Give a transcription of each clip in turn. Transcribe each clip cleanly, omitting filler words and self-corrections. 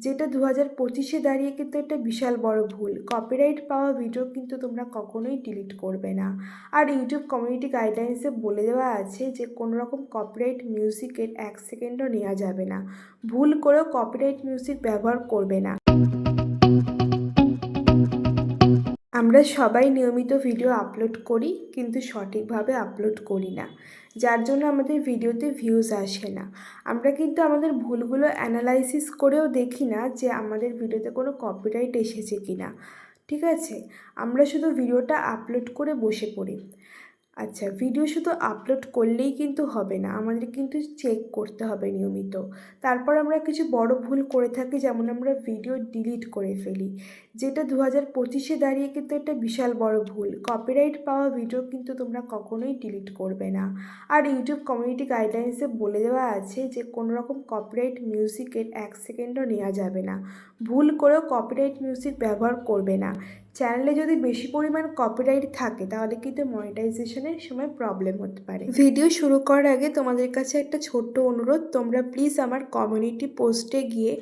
যেটা 2025-এ দাঁড়িয়ে কিন্তু একটা বিশাল বড় ভুল। কপিরাইট পাওয়া ভিডিও কিন্তু তোমরা কখনোই ডিলিট করবে না। আর ইউটিউব কমিউনিটি গাইডলাইন্সে বলে দেওয়া আছে যে কোনো রকম কপিরাইট মিউজিকের 1 সেকেন্ডও নেওয়া যাবে না। ভুল করেও কপিরাইট মিউজিক ব্যবহার করবে না। আমরা সবাই নিয়মিত ভিডিও আপলোড করি, কিন্তু সঠিকভাবে আপলোড করি না, যার জন্য আমাদের ভিডিওতে ভিউজ আসে না। আমরা কিন্তু আমাদের ভুলগুলো অ্যানালাইসিস করেও দেখি না যে আমাদের ভিডিওতে কোনো কপিরাইট এসেছে কি না। ঠিক আছে, আমরা শুধু ভিডিওটা আপলোড করে বসে পড়ি। আচ্ছা, ভিডিও শুধু আপলোড করলেই কিন্তু হবে না, আমাদের কিন্তু চেক করতে হবে নিয়মিত। তারপর আমরা কিছু বড় ভুল করে থাকি, যেমন আমরা ভিডিও ডিলিট করে ফেলি, যেটা 2025-এ দাঁড়িয়ে কিন্তু একটা বিশাল বড় ভুল। কপিরাইট পাওয়া ভিডিও কিন্তু তোমরা কখনোই ডিলিট করবে না। আর ইউটিউব কমিউনিটি গাইডলাইন্সে বলে দেওয়া আছে যে কোনো রকম কপিরাইট মিউজিকের 1 সেকেন্ডও নেওয়া যাবে না। ভুল করেও কপিরাইট মিউজিক ব্যবহার করবে না। চ্যানেলে যদি বেশি পরিমাণ কপিরাইট থাকে তাহলে কিন্তু মনিটাইজেশনের সময় প্রবলেম হতে পারে। ভিডিও শুরু করার আগে তোমাদের কাছে একটা ছোট্ট অনুরোধ, তোমরা প্লিজ আমার কমিউনিটি পোস্টে গিয়ে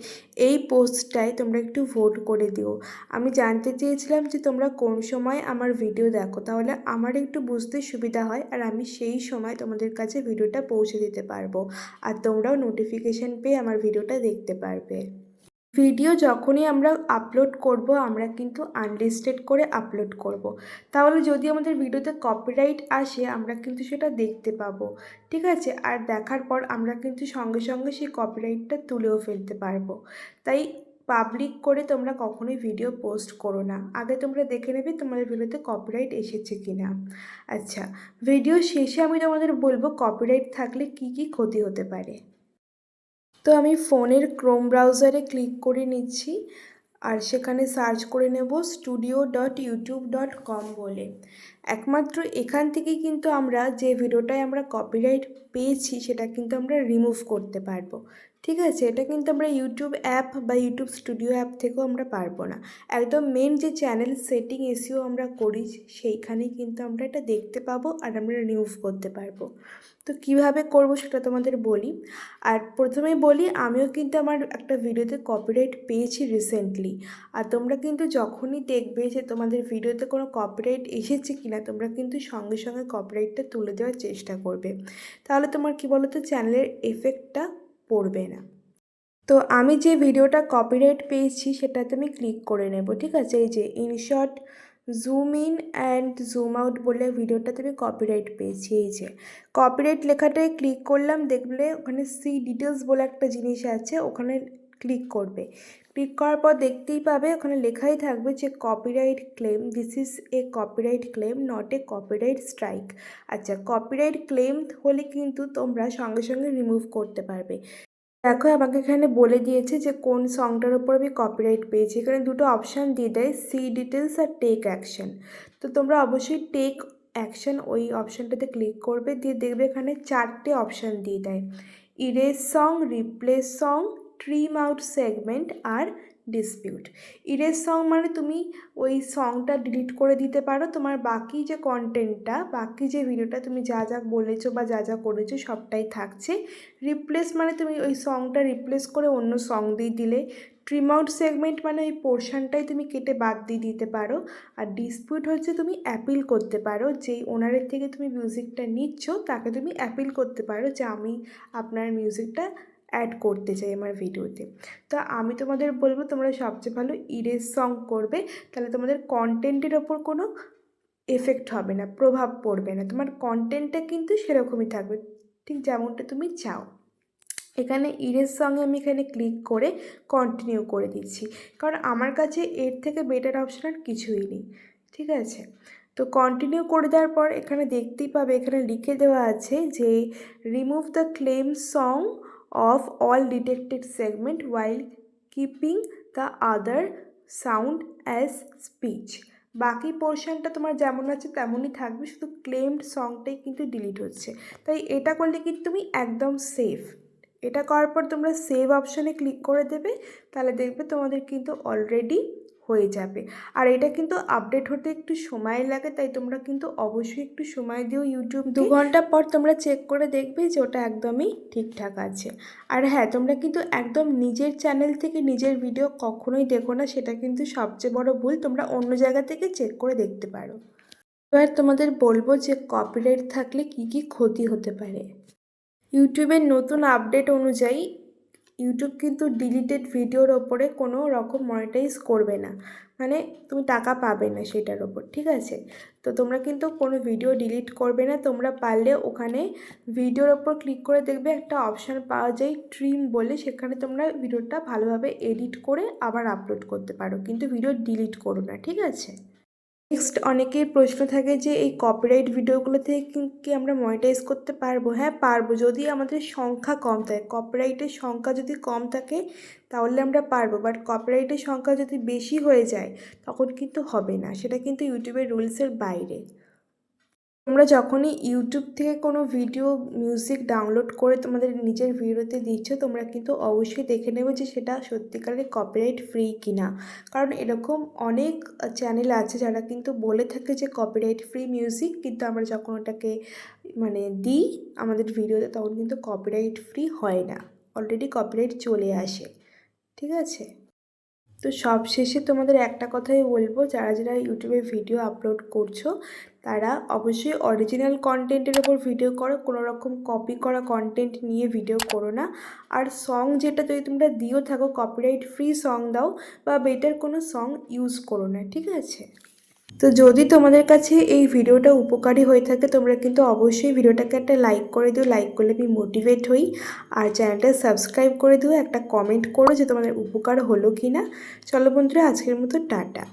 এই পোস্টটায় তোমরা একটু ভোট করে দিও। আমি জানতে চেয়েছিলাম যে তোমরা কোন সময় আমার ভিডিও দেখো, তাহলে আমার একটু বুঝতে সুবিধা হয় আর আমি সেই সময় তোমাদের কাছে ভিডিওটা পৌঁছে দিতে পারবো, আর তোমরাও নোটিফিকেশান পেয়ে আমার ভিডিওটা দেখতে পারবে। ভিডিও যখনই আমরা আপলোড করব আমরা কিন্তু আনলিস্টেড করে আপলোড করব, তাহলে যদি আমাদের ভিডিওতে কপিরাইট আসে আমরা কিন্তু সেটা দেখতে পাবো। ঠিক আছে, আর দেখার পর আমরা কিন্তু সঙ্গে সঙ্গে সেই কপিরাইটটা তুলেও ফেলতে পারবো। তাই পাবলিক করে তোমরা কখনোই ভিডিও পোস্ট করো না, আগে তোমরা দেখে নেবে তোমাদের ভিডিওতে কপিরাইট এসেছে কি না। আচ্ছা, ভিডিও শেষে আমি তোমাদের বলবো কপিরাইট থাকলে কি কি ক্ষতি হতে পারে। তো আমি ফোনের ক্রোম ব্রাউজারে ক্লিক করে নিচ্ছি, আর সেখানে সার্চ করে নেব studio.youtube.com বলে। একমাত্র এখান থেকেই কিন্তু আমরা যে ভিডিওটায় আমরা কপিরাইট পেয়েছি সেটা কিন্তু আমরা রিমুভ করতে পারবো। ঠিক আছে, এটা কিন্তু আমরা ইউটিউব অ্যাপ বা ইউটিউব স্টুডিও অ্যাপ থেকেও আমরা পারবো না। একদম মেন যে চ্যানেল সেটিং এসিও আমরা করি সেইখানেই কিন্তু আমরা এটা দেখতে পাবো আর আমরা রিমুভ করতে পারবো। তো কিভাবে করব সেটা তোমাদের বলি। আর প্রথমেই বলি, আমিও কিন্তু আমার একটা ভিডিওতে কপিরাইট পেয়েছি রিসেন্টলি। আর তোমরা কিন্তু যখনই দেখবে যে তোমাদের ভিডিওতে কোনো কপিরাইট এসেছে কিনা তোমরা কিন্তু সঙ্গে সঙ্গে কপিরাইটটা তুলে দেওয়ার চেষ্টা করবে, তাহলে তোমার কী বলো তো চ্যানেলের এফেক্টটা পড়বে না। তো আমি যে ভিডিওটা কপিরাইট পেয়েছি সেটাতে আমি ক্লিক করে নেব। ঠিক আছে, এই যে InShot zoom in and zoom out বলে ভিডিওটাতে আমি কপিরাইট পেয়েছি। এই যে কপিরাইট লেখাটায় ক্লিক করলাম, দেখলে ওখানে সি ডিটেলস বলে একটা জিনিস আছে, ওখানে ক্লিক করবে। ক্লিক করার পর দেখতেই পাবে ওখানে লেখাই থাকবে যে copyright claim, this is a copyright claim not a copyright strike. আচ্ছা, কপিরাইট ক্লেম হলে কিন্তু তোমরা সঙ্গে সঙ্গে রিমুভ করতে পারবে। দেখো আমাকে এখানে বলে দিয়েছে যে কোন সংটার ওপর আমি কপিরাইট পেয়েছি। এখানে দুটো অপশান দিয়ে দেয়, সি ডিটেলস আর টেক অ্যাকশন। তো তোমরা অবশ্যই টেক অ্যাকশন ওই অপশানটাতে ক্লিক করবে, দিয়ে দেখবে এখানে 4টে অপশান দিয়ে দেয়, erase song, replace song, trim out segment আর ডিসপিউট। ইরেজ সং মানে তুমি ওই সংটা ডিলিট করে দিতে পারো, তোমার বাকি যে কন্টেন্টটা, বাকি যে ভিডিওটা তুমি যা যা বলেছো বা যা যা করেছো সবটাই থাকছে। রিপ্লেস মানে তুমি ওই সংটা রিপ্লেস করে অন্য সং দিয়ে দিলে। ট্রিম আউট সেগমেন্ট মানে ওই পোর্শনটাই তুমি কেটে বাদ দিয়ে দিতে পারো। আর ডিসপিউট হচ্ছে তুমি অ্যাপিল করতে পারো, যেই ওনারের থেকে তুমি মিউজিকটা নিচ্ছ তাকে তুমি অ্যাপিল করতে পারো যে আমি আপনার মিউজিকটা অ্যাড করতে চাই আমার ভিডিওতে। তো আমি তোমাদের বলবো তোমরা সবচেয়ে ভালো ইরেজ সং করবে, তাহলে তোমাদের কন্টেন্টের ওপর কোনো এফেক্ট হবে না, প্রভাব পড়বে না, তোমার কন্টেন্টটা কিন্তু সেরকমই থাকবে ঠিক যেমনটা তুমি চাও। এখানে ইরেজ সঙ্গে আমি এখানে ক্লিক করে কন্টিনিউ করে দিচ্ছি, কারণ আমার কাছে এর থেকে বেটার অপশান আর কিছুই নেই। ঠিক আছে, তো কন্টিনিউ করে দেওয়ার পর এখানে দেখতেই পাবে এখানে লিখে দেওয়া আছে যে remove the claim song of all detected segment while keeping the other sound as speech. বাকি পোর্শনটা তোমার যেমন আছে তেমনই থাকবে, শুধু ক্লেমড সংটাই কিন্তু ডিলিট হচ্ছে। তাই এটা করলে কিন্তু তুমি একদম সেফ। এটা করার পর তোমরা সেভ অপশানে ক্লিক করে দেবে, তাহলে দেখবে তোমাদের কিন্তু অলরেডি হয়ে যাবে। আর এটা কিন্তু আপডেট হতে একটু সময় লাগে, তাই তোমরা কিন্তু অবশ্যই একটু সময় দিও ইউটিউব। 2 ঘন্টা পর তোমরা চেক করে দেখবে যে ওটা একদমই ঠিকঠাক আছে। আর হ্যাঁ, তোমরা কিন্তু একদম নিজের চ্যানেল থেকে নিজের ভিডিও কখনোই দেখো না, সেটা কিন্তু সবচেয়ে বড় ভুল। তোমরা অন্য জায়গা থেকে চেক করে দেখতে পারো। এবার তোমাদের বলবো যে কপিরাইট থাকলে কি কি ক্ষতি হতে পারে। ইউটিউবের নতুন আপডেট অনুযায়ী ইউটিউব কিন্তু ডিলিটেড ভিডিওর ওপরে কোনো রকম মনিটাইজ করবে না, মানে তুমি টাকা পাবে না সেটার ওপর, ঠিক আছে? তো তোমরা কিন্তু কোনো ভিডিও ডিলিট করবে না। তোমরা পারলে ওখানে ভিডিওর ওপর ক্লিক করে দেখবে একটা অপশান পাওয়া যায় ট্রিম বলে, সেখানে তোমরা ভিডিওটা ভালোভাবে এডিট করে আবার আপলোড করতে পারো, কিন্তু ভিডিও ডিলিট করো না, ঠিক আছে? নেক্সট, অনেকেই প্রশ্ন থাকে যে এই কপিরাইট ভিডিওগুলো থেকে কি আমরা মনিটাইজ করতে পারবো? হ্যাঁ পারবো, যদি আমাদের সংখ্যা কম থাকে। কপিরাইটের সংখ্যা যদি কম থাকে তাহলে আমরা পারবো, বাট কপিরাইটের সংখ্যা যদি বেশি হয়ে যায় তখন কিন্তু হবে না, সেটা কিন্তু ইউটিউবের রুলসের বাইরে। তোমরা যখনই ইউটিউব থেকে কোনো ভিডিও মিউজিক ডাউনলোড করে তোমাদের নিজের ভিডিওতে দিচ্ছ, তোমরা কিন্তু অবশ্যই দেখে নেবে যে সেটা সত্যিকারের কপিরাইট ফ্রি কিনা। কারণ এরকম অনেক চ্যানেল আছে যারা কিন্তু বলে থাকে যে কপিরাইট ফ্রি মিউজিক, কিন্তু আমরা যখন ওটাকে দিই আমাদের ভিডিওতে তখন কিন্তু কপিরাইট ফ্রি হয় না, অলরেডি কপিরাইট চলে আসে, ঠিক আছে? তো সবশেষে তোমাদের একটা কথাই বলবো, যারা যারা ইউটিউবে ভিডিও আপলোড করছো তারা অবশ্যই অরিজিনাল কন্টেন্টের ওপর ভিডিও করো, কোনো রকম কপি করা কন্টেন্ট নিয়ে ভিডিও করো না। আর সং যেটা যদি তোমরা দিয়েও থাকো কপিরাইট ফ্রি সং দাও, বা বেটার কোনো সং ইউজ করো না, ঠিক আছে? তো যদি তোমাদের কাছে এই ভিডিওটা উপকারী হয়ে থাকে তোমরা কিন্তু অবশ্যই ভিডিওটাকে একটা লাইক করে দিও, লাইক করলে আমি মোটিভেট হই। আর চ্যানেলটা সাবস্ক্রাইব করে দিও, একটা কমেন্ট করো যে তোমাদের উপকার হলো কি না। চলো বন্ধুরা, আজকের মতো টাটা।